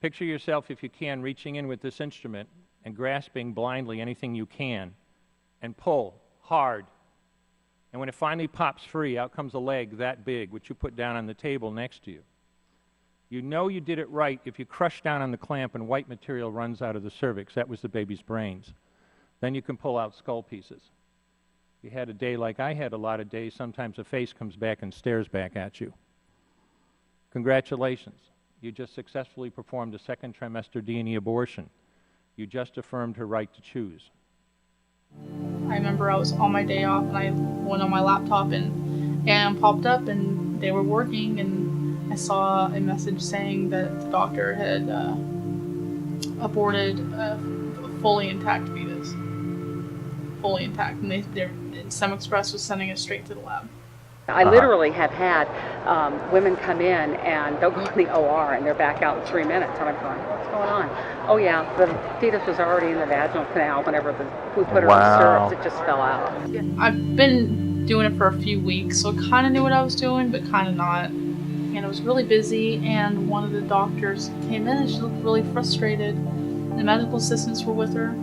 Picture yourself, if you can, reaching in with this instrument and grasping blindly anything you can and pull hard. And when it finally pops free, out comes a leg that big, which you put down on the table next to you. You know you did it right if you crush down on the clamp and white material runs out of the cervix. That was the baby's brains. Then you can pull out skull pieces. If you had a day like I had a lot of days, sometimes a face comes back and stares back at you. Congratulations. You just successfully performed a second trimester D&E abortion. You just affirmed her right to choose. I remember I was on my day off and I went on my laptop and popped up and they were working, and I saw a message saying that the doctor had aborted a fully intact fetus. Fully intact. And SemExpress was sending it straight to the lab. I literally have had women come in and they'll go in the OR and they're back out in 3 minutes. And I'm going, what's going on? Oh yeah, the fetus was already in the vaginal canal whenever we put her on syrups. It just fell out. I've been doing it for a few weeks, so I kind of knew what I was doing, but kind of not. And it was really busy, and one of the doctors came in and she looked really frustrated. The medical assistants were with her.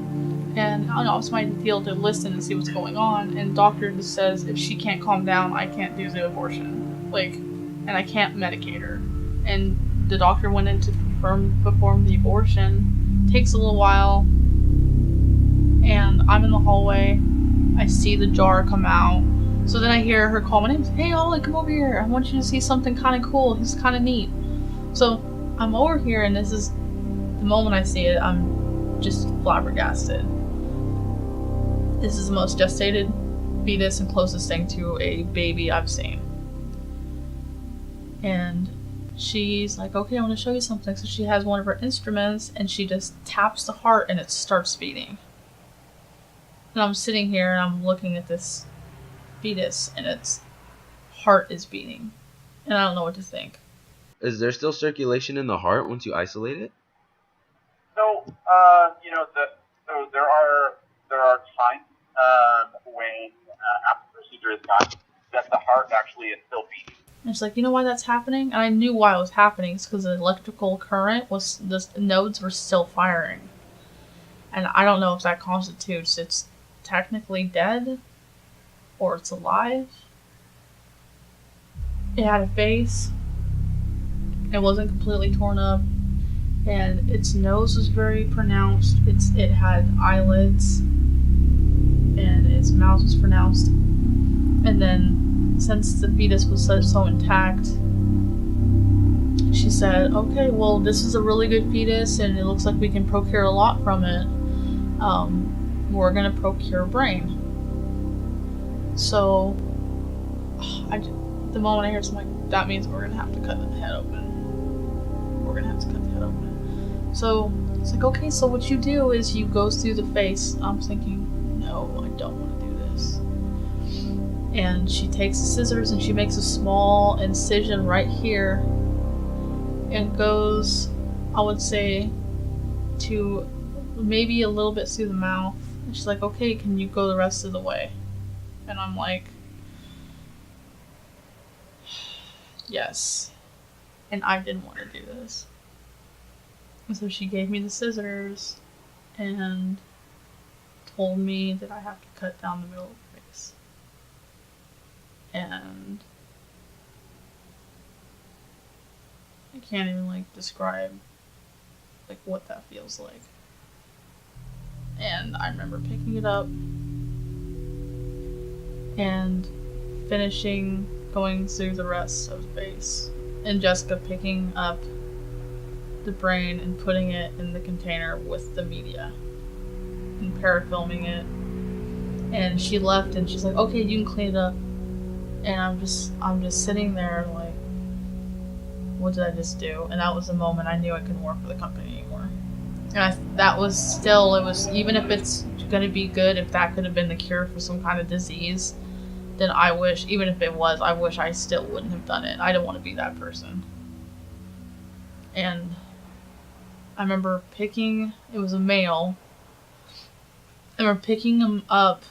And I don't know, it's my deal to listen and see what's going on. And the doctor just says, if she can't calm down, I can't do the abortion. And I can't medicate her. And the doctor went in to perform the abortion. Takes a little while. And I'm in the hallway. I see the jar come out. So then I hear her call my name. Hey, Ollie, come over here. I want you to see something kind of cool. This is kind of neat. So I'm over here, and this is the moment I see it, I'm just flabbergasted. This is the most gestated fetus and closest thing to a baby I've seen. And she's like, okay, I want to show you something. So she has one of her instruments and she just taps the heart and it starts beating. And I'm sitting here and I'm looking at this fetus and its heart is beating. And I don't know what to think. Is there still circulation in the heart once you isolate it? So, so there are times when after the procedure is done that the heart actually is still beating. And she's like, you know why that's happening? And I knew why it was happening. It's because the electrical current the nodes were still firing. And I don't know if that constitutes it's technically dead or it's alive. It had a face. It wasn't completely torn up. And its nose was very pronounced. It had eyelids. And its mouth was pronounced. And then, since the fetus was so intact, she said, okay, well, this is a really good fetus, and it looks like we can procure a lot from it. We're going to procure a brain. So, the moment I hear something like, that means we're going to have to cut the head open. We're going to have to cut the head open. So, it's like, okay, so what you do is you go through the face. I'm thinking, no, I don't want to do this. And she takes the scissors and she makes a small incision right here and goes, I would say, to maybe a little bit through the mouth. And she's like, okay, can you go the rest of the way? And I'm like, yes. And I didn't want to do this. And so she gave me the scissors and told me that I have to cut down the middle of the face. And I can't even describe what that feels like. And I remember picking it up and finishing going through the rest of the face. And Jessica picking up the brain and putting it in the container with the media and parafilming it. And she left and she's like, okay, you can clean it up. And I'm just sitting there like, what did I just do? And that was the moment I knew I couldn't work for the company anymore. And it was, even if it's going to be good, if that could have been the cure for some kind of disease, then I wish, even if it was, I wish I still wouldn't have done it. I don't want to be that person. And I remember it was a male. I remember picking him up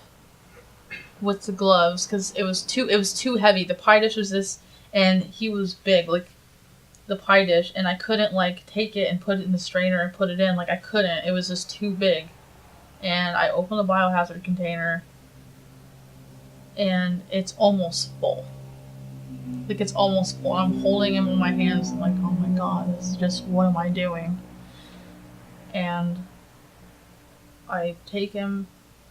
with the gloves because it was too heavy. The pie dish was this, and he was big. the pie dish, and I couldn't like take it and put it in the strainer and put it in. Like I couldn't. It was just too big. And I opened the biohazard container, and it's almost full. Like it's almost full. I'm holding him in my hands. I'm like, oh my god, this is just, what am I doing? And I take him,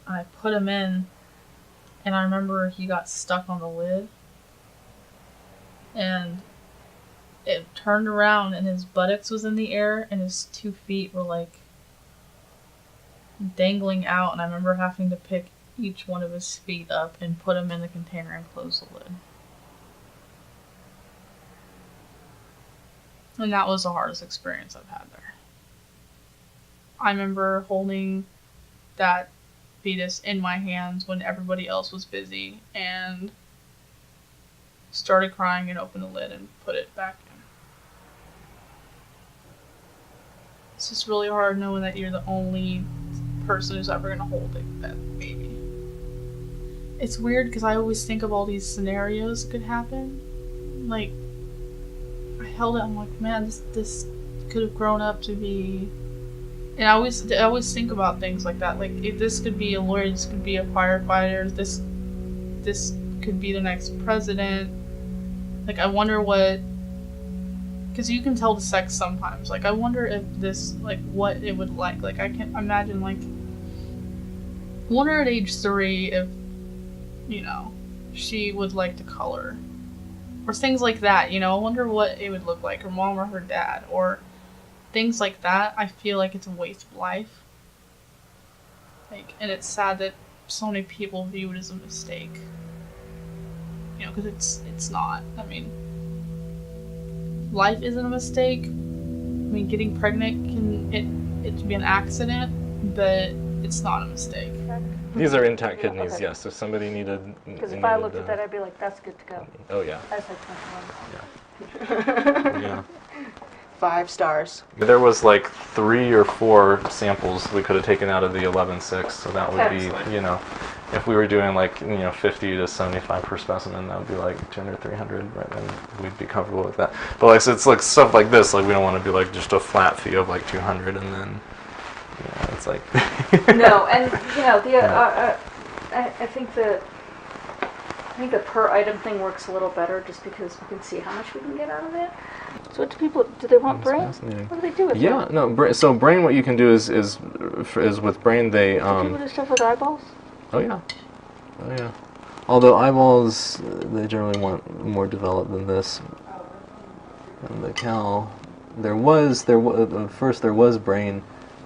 I put him in, and I remember he got stuck on the lid. And it turned around, and his buttocks was in the air, and his 2 feet were like dangling out. And I remember having to pick each one of his feet up and put him in the container and close the lid. And that was the hardest experience I've had there. I remember holding that fetus in my hands when everybody else was busy, and started crying and opened the lid and put it back in. It's just really hard knowing that you're the only person who's ever going to hold that baby. It's weird because I always think of all these scenarios that could happen. Like, I held it, I'm like, man, this could have grown up to be... And I always think about things like that. Like, if this could be a lawyer, this could be a firefighter, this could be the next president. Like, I wonder what... Because you can tell the sex sometimes. Like, I wonder if this, like, what it would like. Like, I can imagine, like... I wonder at age 3 if, you know, she would like to color. Or things like that, you know? I wonder what it would look like, her mom or her dad. Or things like that. I feel like it's a waste of life. Like, and it's sad that so many people view it as a mistake. You know, because it's not. I mean, life isn't a mistake. I mean, getting pregnant it be an accident, but it's not a mistake. These are intact kidneys, Okay. yes. If somebody needed... Because if I looked at that, I'd be like, that's good to go. Oh, yeah. That's like 21. Yeah. 5 stars. There was like 3 or 4 samples we could have taken out of the 11.6, so that would be, Excellent. you know, if we were doing like, you know, 50 to 75 per specimen, that would be like 200, 300, right? And we'd be comfortable with that. But like, so it's like stuff like this, like we don't want to be like just a flat fee of like 200 and then, you know, it's like... No, and you know, I think the per item thing works a little better just because we can see how much we can get out of it. So what do they want That's brain? fascinating. What do they do with Yeah, it? no, so brain, what you can do is with brain, they, Do people do stuff with eyeballs? oh yeah. Although eyeballs, they generally want more developed than this. And the cow, first there was brain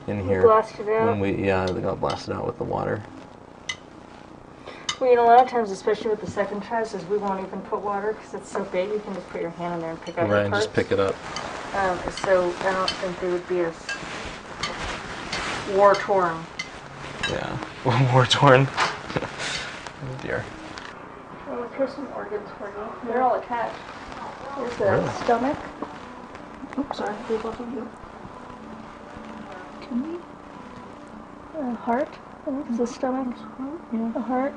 in here. Blasted out? When they got blasted out with the water. Well, you know, a lot of times, especially with the second tries, is we won't even put water because it's so big. You can just put your hand in there and pick out Right, the and parts. just pick it up. So I don't think they would be as war-torn. Yeah. War torn. Oh dear. Well, here's some organs for you. They're all attached. There's the Really? stomach. Oops, sorry, they both of you. Kidney. Heart. I think it's the stomach. Yeah. The heart.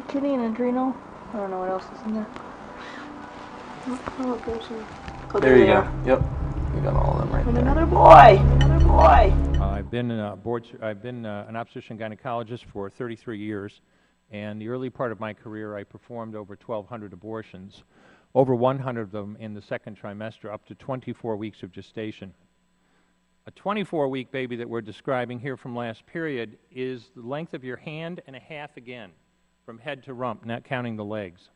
Kidney and adrenal. I don't know what else is in there. Oh, there's a... There you go. Yep. You got all of them right And there. another boy. Another boy. I've been an obstetrician gynecologist for 33 years, and the early part of my career I performed over 1,200 abortions, over 100 of them in the second trimester, up to 24 weeks of gestation. A 24-week baby that we're describing here from last period is the length of your hand and a half again, from head to rump, not counting the legs.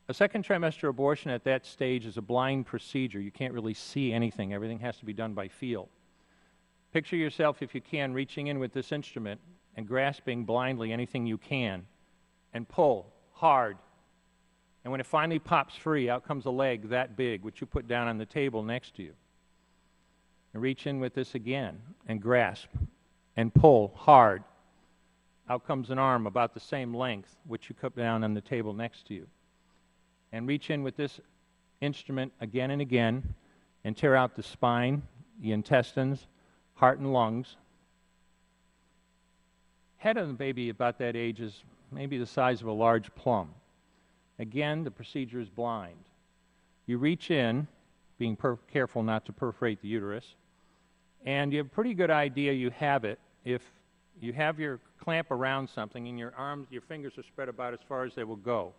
A second trimester abortion at that stage is a blind procedure. You can't really see anything. Everything has to be done by feel. Picture yourself, if you can, reaching in with this instrument and grasping blindly anything you can and pull hard. And when it finally pops free, out comes a leg that big, which you put down on the table next to you. And reach in with this again and grasp and pull hard. Out comes an arm about the same length, which you put down on the table next to you. And reach in with this instrument again and again and tear out the spine, the intestines, heart and lungs. Head of the baby about that age is maybe the size of a large plum. Again, the procedure is blind. You reach in being careful not to perforate the uterus. And you have a pretty good idea you have it if you have your clamp around something and your arms, your fingers are spread about as far as they will go.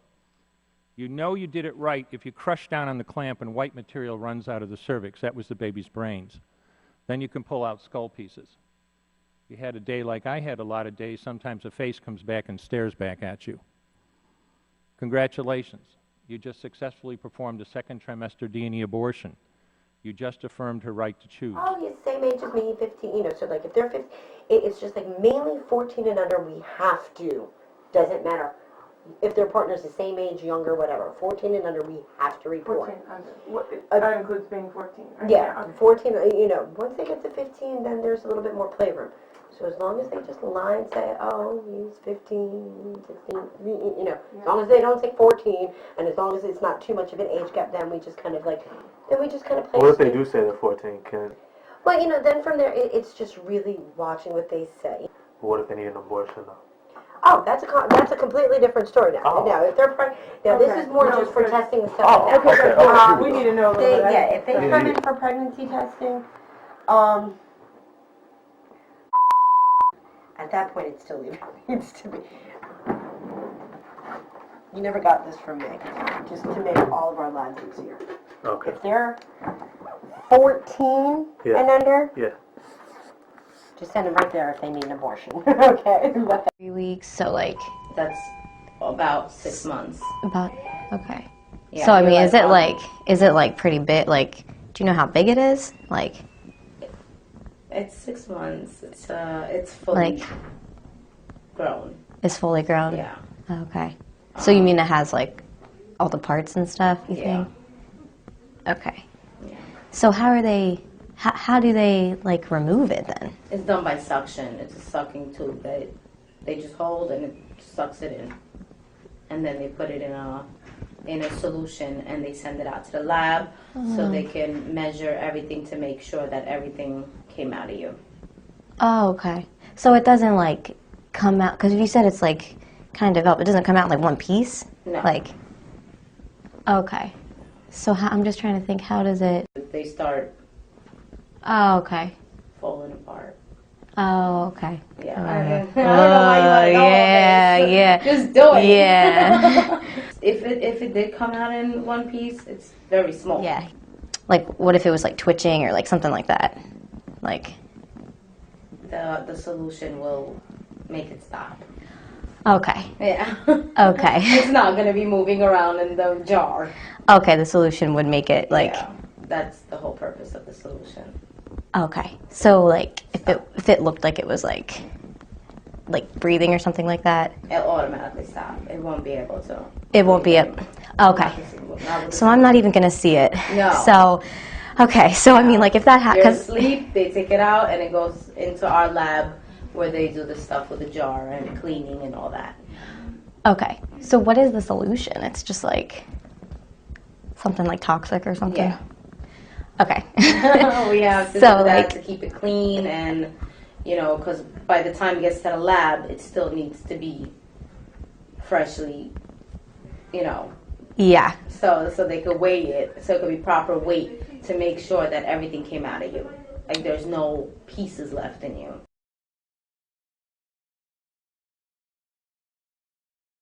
You know you did it right if you crush down on the clamp and white material runs out of the cervix. That was the baby's brains. Then you can pull out skull pieces. If you had a day like I had a lot of days, sometimes a face comes back and stares back at you. Congratulations. You just successfully performed a second trimester D&E abortion. You just affirmed her right to choose. Oh, he's the same age as me, 15, you know, so like if they're 15, it's just like mainly 14 and under, we have to. Doesn't matter if their partner's the same age, younger, whatever. 14 and under, we have to report. 14 under. That includes being 14. Right? Yeah, Okay. 14, you know, once they get to 15, then there's a little bit more playroom. So as long as they just lie and say, oh, he's 15, 16, you know, as long as they don't say 14, and as long as it's not too much of an age gap, then we just kind of like, then we just kind of play. What if they do say they're 14? Well, you know, then from there, it's just really watching what they say. What if they need an abortion though? Oh, that's a completely different story now. Oh. Now, if they're this is more No, just for good. testing the stuff. Oh, like that. okay. We need to know a little bit. If they come in for pregnancy testing, at that point, it still needs to be. You never got this from me, just to make all of our lives easier. Okay. If they're 14 Yeah. and under, Yeah. just send them right there if they need an abortion. Okay. 3 weeks, so like That's about 6 months. about okay. Yeah, So I you're mean, like, is it like pretty big? Like, do you know how big it is? Like, It's 6 months. It's fully Like- grown. it's fully grown. Yeah. Okay. So you mean it has like all the parts and stuff? You Yeah. think? Okay. Yeah. So how are they? How do they like remove it then? It's done by suction. It's a sucking tube that they just hold and it sucks it in, and then they put it in a solution and they send it out to the lab so they can measure everything to make sure that everything came out of you. Oh, okay. So it doesn't like come out because you said it's like kind of developed. It doesn't come out in like one piece. No. Like. Okay. So I'm just trying to think. How does it? They start Oh, okay. falling apart. Oh, okay. Yeah. Alright. I don't know why you're like, oh, yeah, okay, yeah. just do it. Yeah. If it did come out in one piece, it's very small. Yeah. Like, what if it was like twitching or like something like that? Like. The solution will make it stop. Okay. Yeah. Okay. It's not gonna be moving around in the jar. Okay, the solution would make it like. Yeah, that's the whole purpose of the solution. Okay. So like, if it looked like it was like breathing or something like that, It'll automatically stop. It won't be able to. it won't be a. Okay. So I'm not even gonna see it. No. So. Okay. So I mean, like, if that You're happens. asleep, they take it out and it goes into our lab where they do the stuff with the jar and cleaning and all that. Okay. So what is the solution? It's just like something like toxic or something. Yeah. Okay. We have to So, do that like- to keep it clean and, you know, because by the time it gets to the lab, it still needs to be freshly, you know, Yeah. so they could weigh it, so it could be proper weight to make sure that everything came out of you. Like there's no pieces left in you.